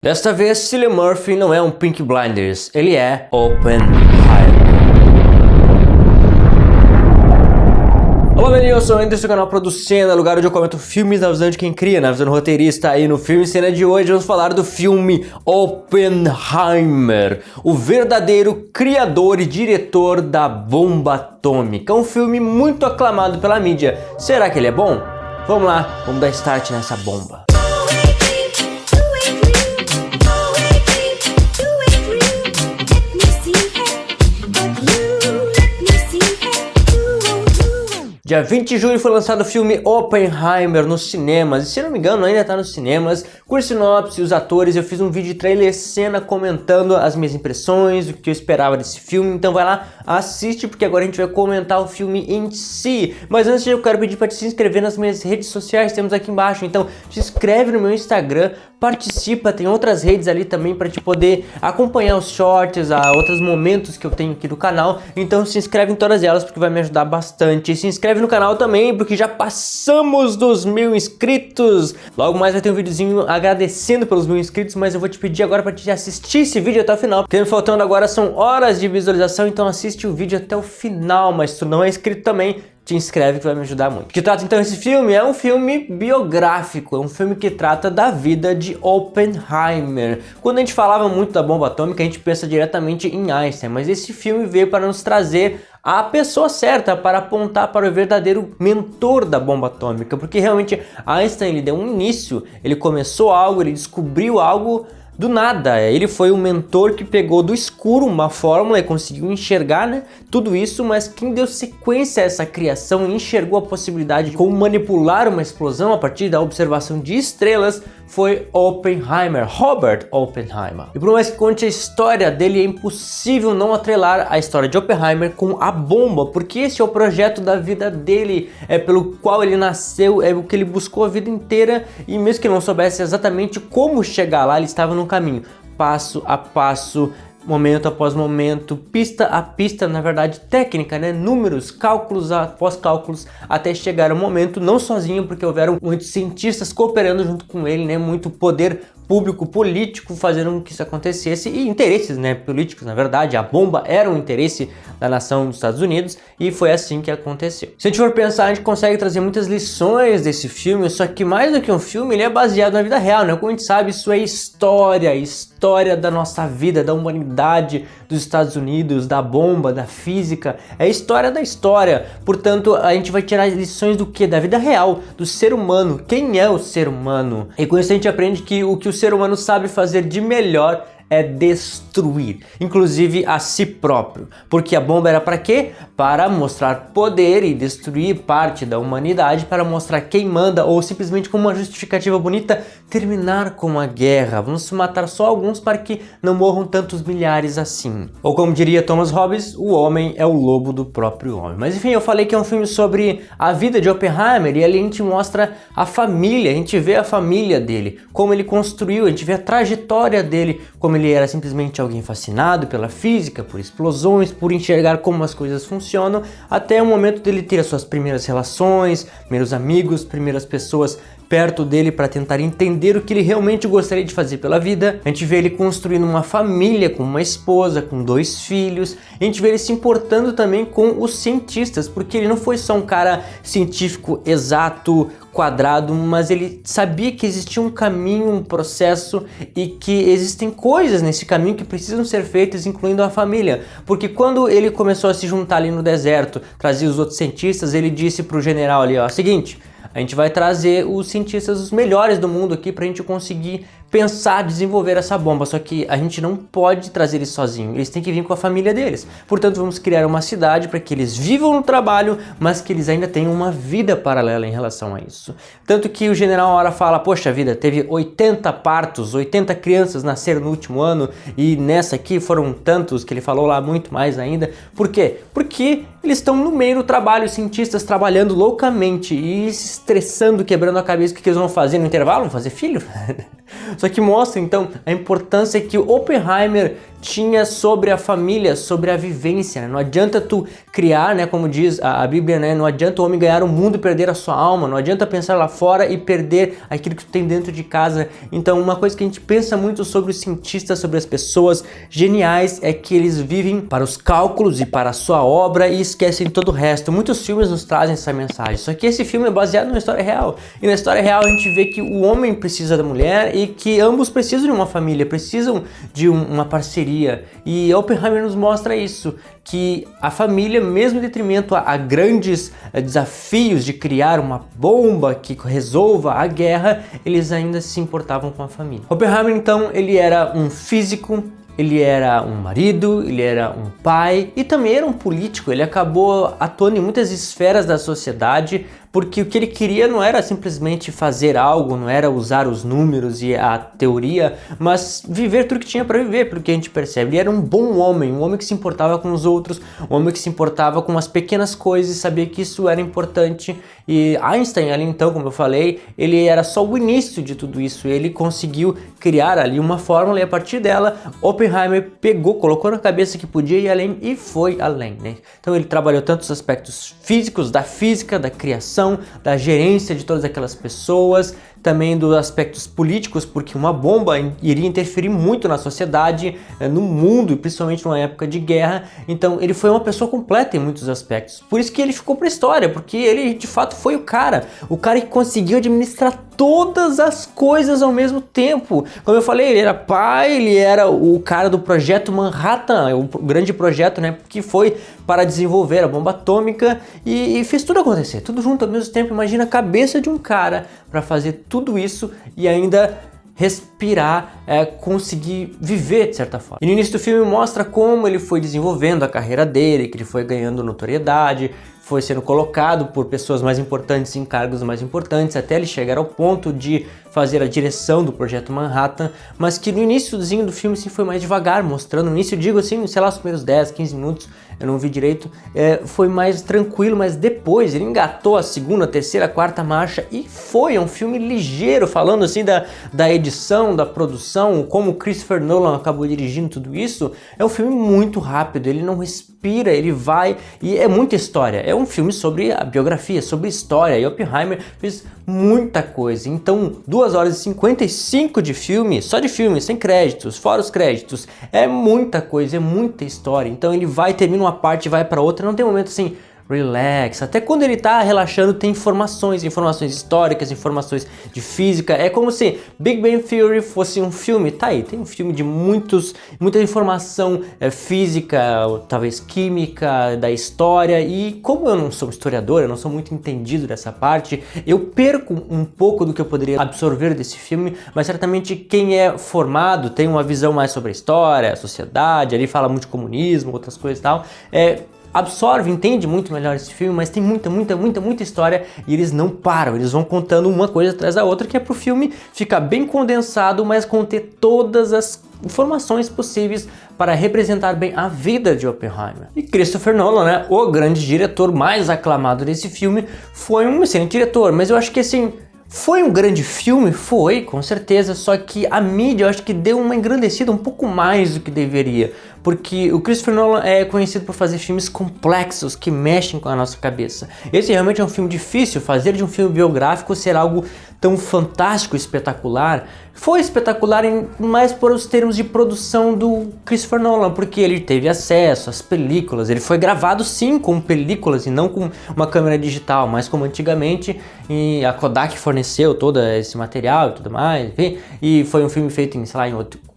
Desta vez, Cillian Murphy não é um Peaky Blinders, ele é Oppenheimer. Olá, bem, eu sou o Anderson, canal Producena, lugar onde eu comento filmes na visão de quem cria, na visão do roteirista. E no Filme Cena de hoje vamos falar do filme Oppenheimer, o verdadeiro criador e diretor da bomba atômica. Um filme muito aclamado pela mídia. Será que ele é bom? Vamos lá, vamos dar start nessa bomba. Dia 20 de julho foi lançado o filme Oppenheimer nos cinemas, e se não me engano ainda tá nos cinemas. Com sinopse, os atores, eu fiz um vídeo de trailer cena comentando as minhas impressões, o que eu esperava desse filme, então vai lá, assiste, porque agora a gente vai comentar o filme em si. Mas antes eu quero pedir para te se inscrever nas minhas redes sociais, temos aqui embaixo, então te inscreve no meu Instagram, participa, tem outras redes ali também para te poder acompanhar os shorts, outros momentos que eu tenho aqui do canal, então se inscreve em todas elas porque vai me ajudar bastante. E se inscreve no canal também, porque já passamos dos 1000 inscritos. Logo mais vai ter um videozinho agradecendo pelos 1000 inscritos, mas eu vou te pedir agora para te assistir esse vídeo até o final, porque faltando agora são horas de visualização, então assiste o vídeo até o final. Mas se tu não é inscrito também, te inscreve que vai me ajudar muito. O que trata então esse filme? É um filme biográfico, é um filme que trata da vida de Oppenheimer. Quando a gente falava muito da bomba atômica, a gente pensa diretamente em Einstein, mas esse filme veio para nos trazer a pessoa certa para apontar para o verdadeiro mentor da bomba atômica, porque realmente Einstein ele deu um início, ele começou algo, ele descobriu algo do nada. Ele foi o mentor que pegou do escuro uma fórmula e conseguiu enxergar, né, tudo isso, mas quem deu sequência a essa criação e enxergou a possibilidade de como manipular uma explosão a partir da observação de estrelas foi Oppenheimer, Robert Oppenheimer. E por mais que conte a história dele, é impossível não atrelar a história de Oppenheimer com a bomba, porque esse é o projeto da vida dele, é pelo qual ele nasceu, é o que ele buscou a vida inteira, e mesmo que não soubesse exatamente como chegar lá, ele estava no caminho, passo a passo, momento após momento, pista a pista, na verdade técnica, né? Números, cálculos após cálculos, até chegar ao momento, não sozinho, porque houveram muitos cientistas cooperando junto com ele, né? Muito poder público, político, fazendo com que isso acontecesse, e interesses, né, políticos. Na verdade, a bomba era um interesse da nação dos Estados Unidos, e foi assim que aconteceu. Se a gente for pensar, a gente consegue trazer muitas lições desse filme, só que mais do que um filme, ele é baseado na vida real, né? Como a gente sabe, isso é história da nossa vida, da humanidade, dos Estados Unidos, da bomba, da física, é a história da história. Portanto, a gente vai tirar lições do que? Da vida real, do ser humano. Quem é o ser humano? E com isso a gente aprende que o ser humano sabe fazer de melhor é destruir, inclusive a si próprio. Porque a bomba era para quê? Para mostrar poder e destruir parte da humanidade, para mostrar quem manda, ou simplesmente como uma justificativa bonita, terminar com a guerra. Vamos matar só alguns para que não morram tantos milhares assim. Ou como diria Thomas Hobbes, o homem é o lobo do próprio homem. Mas enfim, eu falei que é um filme sobre a vida de Oppenheimer, e ali a gente mostra a família, a gente vê a família dele, como ele construiu, a gente vê a trajetória dele, como ele era simplesmente alguém fascinado pela física, por explosões, por enxergar como as coisas funcionam, até o momento dele ter as suas primeiras relações, primeiros amigos, primeiras pessoas perto dele para tentar entender o que ele realmente gostaria de fazer pela vida. A gente vê ele construindo uma família com uma esposa, com 2 filhos. A gente vê ele se importando também com os cientistas, porque ele não foi só um cara científico exato, quadrado, mas ele sabia que existia um caminho, um processo, e que existem coisas nesse caminho que precisam ser feitas, incluindo a família. Porque quando ele começou a se juntar ali no deserto, trazer os outros cientistas, ele disse pro general ali, ó, seguinte, a gente vai trazer os cientistas os melhores do mundo aqui pra gente conseguir pensar, desenvolver essa bomba, só que a gente não pode trazer eles sozinhos, eles têm que vir com a família deles. Portanto, vamos criar uma cidade para que eles vivam no trabalho, mas que eles ainda tenham uma vida paralela em relação a isso. Tanto que o general uma hora fala, poxa vida, teve 80 partos, 80 crianças nasceram no último ano, e nessa aqui foram tantos, que ele falou lá muito mais ainda. Por quê? Porque eles estão no meio do trabalho, os cientistas trabalhando loucamente e se estressando, quebrando a cabeça. O que eles vão fazer no intervalo? Vão fazer filho? Só que mostra então a importância que o Oppenheimer tinha sobre a família, sobre a vivência, né? Não adianta tu criar, né, como diz a Bíblia, né, não adianta o homem ganhar o mundo e perder a sua alma, não adianta pensar lá fora e perder aquilo que tu tem dentro de casa. Então uma coisa que a gente pensa muito sobre os cientistas, sobre as pessoas geniais, é que eles vivem para os cálculos e para a sua obra e esquecem todo o resto. Muitos filmes nos trazem essa mensagem, só que esse filme é baseado numa história real, e na história real a gente vê que o homem precisa da mulher e que ambos precisam de uma família, precisam de uma parceria. E Oppenheimer nos mostra isso, que a família, mesmo em detrimento a grandes desafios de criar uma bomba que resolva a guerra, eles ainda se importavam com a família. Oppenheimer, então, ele era um físico, ele era um marido, ele era um pai e também era um político. Ele acabou atuando em muitas esferas da sociedade, porque o que ele queria não era simplesmente fazer algo, não era usar os números e a teoria, mas viver tudo que tinha para viver, pelo que a gente percebe. Ele era um bom homem, um homem que se importava com os outros, um homem que se importava com as pequenas coisas e sabia que isso era importante. E Einstein ali então, como eu falei, ele era só o início de tudo isso. Ele conseguiu criar ali uma fórmula e a partir dela Oppenheimer pegou, colocou na cabeça que podia ir além e foi além, né? Então ele trabalhou tanto os aspectos físicos, da física, da criação, da gerência de todas aquelas pessoas, também dos aspectos políticos, porque uma bomba iria interferir muito na sociedade, no mundo, principalmente numa época de guerra. Então ele foi uma pessoa completa em muitos aspectos. Por isso que ele ficou para a história, porque ele de fato foi o cara que conseguiu administrar todas as coisas ao mesmo tempo. Como eu falei, ele era pai, ele era o cara do projeto Manhattan, o grande projeto, né, que foi para desenvolver a bomba atômica e fez tudo acontecer, tudo junto ao mesmo tempo. Imagina a cabeça de um cara para fazer tudo isso e ainda respirar, conseguir viver de certa forma. E no início do filme mostra como ele foi desenvolvendo a carreira dele, que ele foi ganhando notoriedade, foi sendo colocado por pessoas mais importantes em cargos mais importantes, até ele chegar ao ponto de fazer a direção do projeto Manhattan, mas que no iníciozinho do filme sim foi mais devagar, mostrando, no início, digo assim, sei lá, os primeiros 10, 15 minutos, eu não vi direito, foi mais tranquilo, mas depois ele engatou a segunda, terceira, quarta marcha e foi um filme ligeiro, falando assim da edição, da produção, como o Christopher Nolan acabou dirigindo tudo isso. É um filme muito rápido, ele não respira, ele vai e é muita história, é um filme sobre a biografia, sobre história, e Oppenheimer fez muita coisa. Então 2 horas e 55 de filme, só de filme, sem créditos, fora os créditos, é muita coisa, é muita história. Então ele vai, termina uma parte e vai para outra, não tem momento assim, relax. Até quando ele tá relaxando tem informações históricas, informações de física. É como se Big Bang Theory fosse um filme. Tá aí, tem um filme de muita informação física, talvez química, da história. E como eu não sou historiador, eu não sou muito entendido dessa parte, eu perco um pouco do que eu poderia absorver desse filme, mas certamente quem é formado tem uma visão mais sobre a história, a sociedade, ali fala muito de comunismo, outras coisas e tal, absorve, entende muito melhor esse filme, mas tem muita história e eles não param, eles vão contando uma coisa atrás da outra, que é pro filme ficar bem condensado, mas conter todas as informações possíveis para representar bem a vida de Oppenheimer. E Christopher Nolan, né, o grande diretor mais aclamado desse filme, foi um excelente diretor, mas eu acho que assim, foi um grande filme? Foi, com certeza, só que a mídia eu acho que deu uma engrandecida um pouco mais do que deveria, porque o Christopher Nolan é conhecido por fazer filmes complexos que mexem com a nossa cabeça. Esse realmente é um filme difícil, fazer de um filme biográfico ser algo tão fantástico, espetacular. Foi espetacular mais por os termos de produção do Christopher Nolan, porque ele teve acesso às películas, ele foi gravado sim com películas e não com uma câmera digital, mas como antigamente, e a Kodak forneceu todo esse material e tudo mais, e foi um filme feito em, sei lá, em 8K,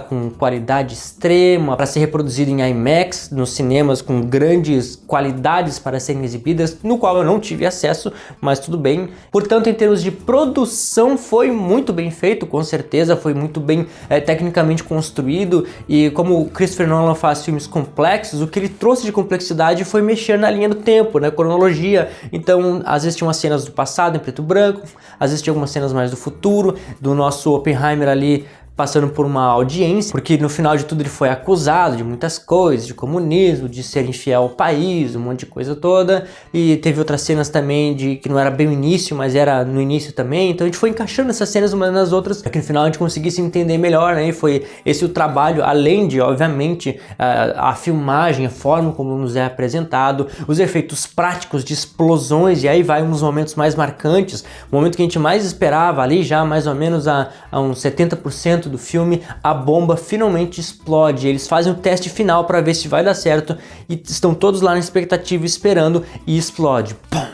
com qualidade extrema, para ser reproduzido em IMAX, nos cinemas com grandes qualidades para serem exibidas, no qual eu não tive acesso, mas tudo bem. Portanto, em termos de produção, foi muito bem feito, com certeza, foi muito bem tecnicamente construído, e como o Christopher Nolan faz filmes complexos, o que ele trouxe de complexidade foi mexer na linha do tempo, na cronologia. Então, às vezes tinha umas cenas do passado em preto e branco, às vezes tinha algumas cenas mais do futuro, do nosso Oppenheimer ali passando por uma audiência, porque no final de tudo ele foi acusado de muitas coisas, de comunismo, de ser infiel ao país, um monte de coisa toda, e teve outras cenas também de que não era bem o início, mas era no início também, então a gente foi encaixando essas cenas umas nas outras, para que no final a gente conseguisse entender melhor, né, e foi esse o trabalho, além de, obviamente, a filmagem, a forma como nos é apresentado, os efeitos práticos de explosões, e aí vai uns momentos mais marcantes, o momento que a gente mais esperava ali, já mais ou menos a uns 70% do filme, a bomba finalmente explode. Eles fazem o teste final para ver se vai dar certo e estão todos lá na expectativa esperando e explode. Pum!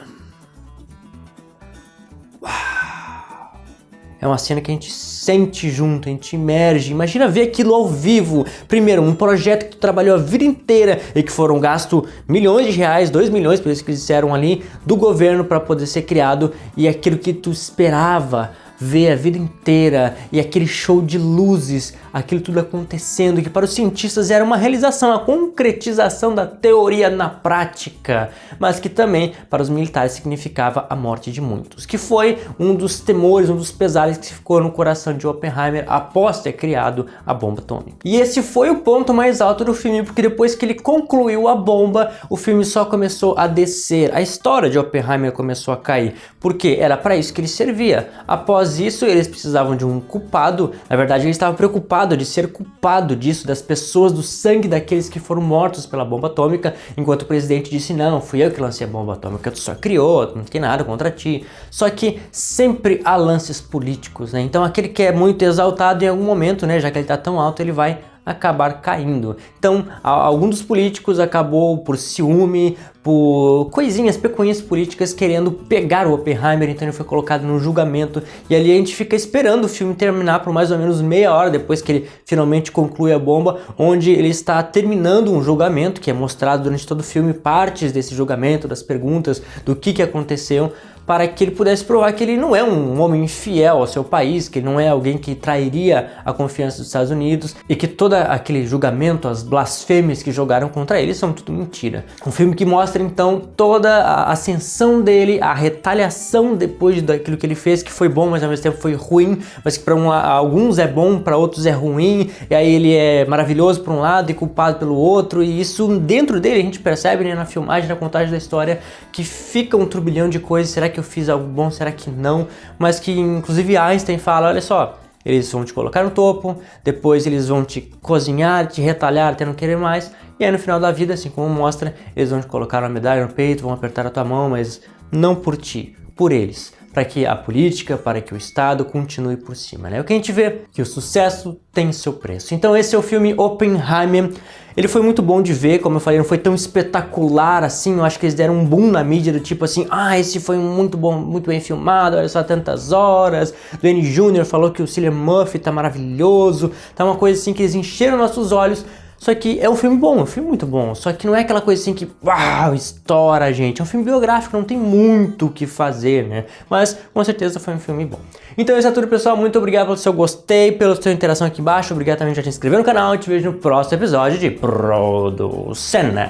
Uau! É uma cena que a gente sente junto, a gente imerge. Imagina ver aquilo ao vivo. Primeiro, um projeto que tu trabalhou a vida inteira e que foram gastos milhões de reais, 2 milhões, por isso que eles disseram ali, do governo para poder ser criado, e aquilo que tu esperava ver a vida inteira, e aquele show de luzes, aquilo tudo acontecendo, que para os cientistas era uma realização, a concretização da teoria na prática, mas que também para os militares significava a morte de muitos, que foi um dos temores, um dos pesares que ficou no coração de Oppenheimer após ter criado a bomba atômica. E esse foi o ponto mais alto do filme, porque depois que ele concluiu a bomba, o filme só começou a descer, a história de Oppenheimer começou a cair, porque era para isso que ele servia. Após isso, eles precisavam de um culpado. Na verdade, ele estava preocupado de ser culpado disso, das pessoas, do sangue daqueles que foram mortos pela bomba atômica, enquanto o presidente disse: não, fui eu que lancei a bomba atômica, tu só criou, não tem nada contra ti. Só que sempre há lances políticos, né? Então aquele que é muito exaltado em algum momento, né, já que ele está tão alto, ele vai acabar caindo. Então, algum dos políticos acabou por ciúme, por coisinhas, pecuinhas políticas, querendo pegar o Oppenheimer, então ele foi colocado no julgamento, e ali a gente fica esperando o filme terminar por mais ou menos meia hora depois que ele finalmente conclui a bomba, onde ele está terminando um julgamento, que é mostrado durante todo o filme, partes desse julgamento, das perguntas, do que aconteceu, para que ele pudesse provar que ele não é um homem infiel ao seu país, que ele não é alguém que trairia a confiança dos Estados Unidos, e que todo aquele julgamento, as blasfêmias que jogaram contra ele são tudo mentira. Um filme que mostra então toda a ascensão dele, a retaliação depois daquilo que ele fez, que foi bom, mas ao mesmo tempo foi ruim, mas que para alguns é bom, para outros é ruim, e aí ele é maravilhoso por um lado e culpado pelo outro, e isso dentro dele a gente percebe, né, na filmagem, na contagem da história, que fica um turbilhão de coisas. Será que eu fiz algo bom? Será que não? Mas que inclusive Einstein fala, olha só, eles vão te colocar no topo, depois eles vão te cozinhar, te retalhar até não querer mais, e aí no final da vida, assim como mostra, eles vão te colocar uma medalha no peito, vão apertar a tua mão, mas não por ti, por eles, para que a política, para que o Estado continue por cima, né? O que a gente vê que o sucesso tem seu preço. Então esse é o filme Oppenheimer. Ele foi muito bom de ver, como eu falei, não foi tão espetacular assim, eu acho que eles deram um boom na mídia do tipo assim, esse foi muito bom, muito bem filmado, olha só, tantas horas, Dwayne Jr. falou que o Cillian Murphy tá maravilhoso, tá uma coisa assim que eles encheram nossos olhos. Só que é um filme bom, é um filme muito bom, só que não é aquela coisa assim que, uau, estoura, gente. É um filme biográfico, não tem muito o que fazer, né? Mas, com certeza, foi um filme bom. Então, isso é tudo, pessoal. Muito obrigado pelo seu gostei, pela sua interação aqui embaixo. Obrigado também por já te inscrever no canal. Eu te vejo no próximo episódio de Producena.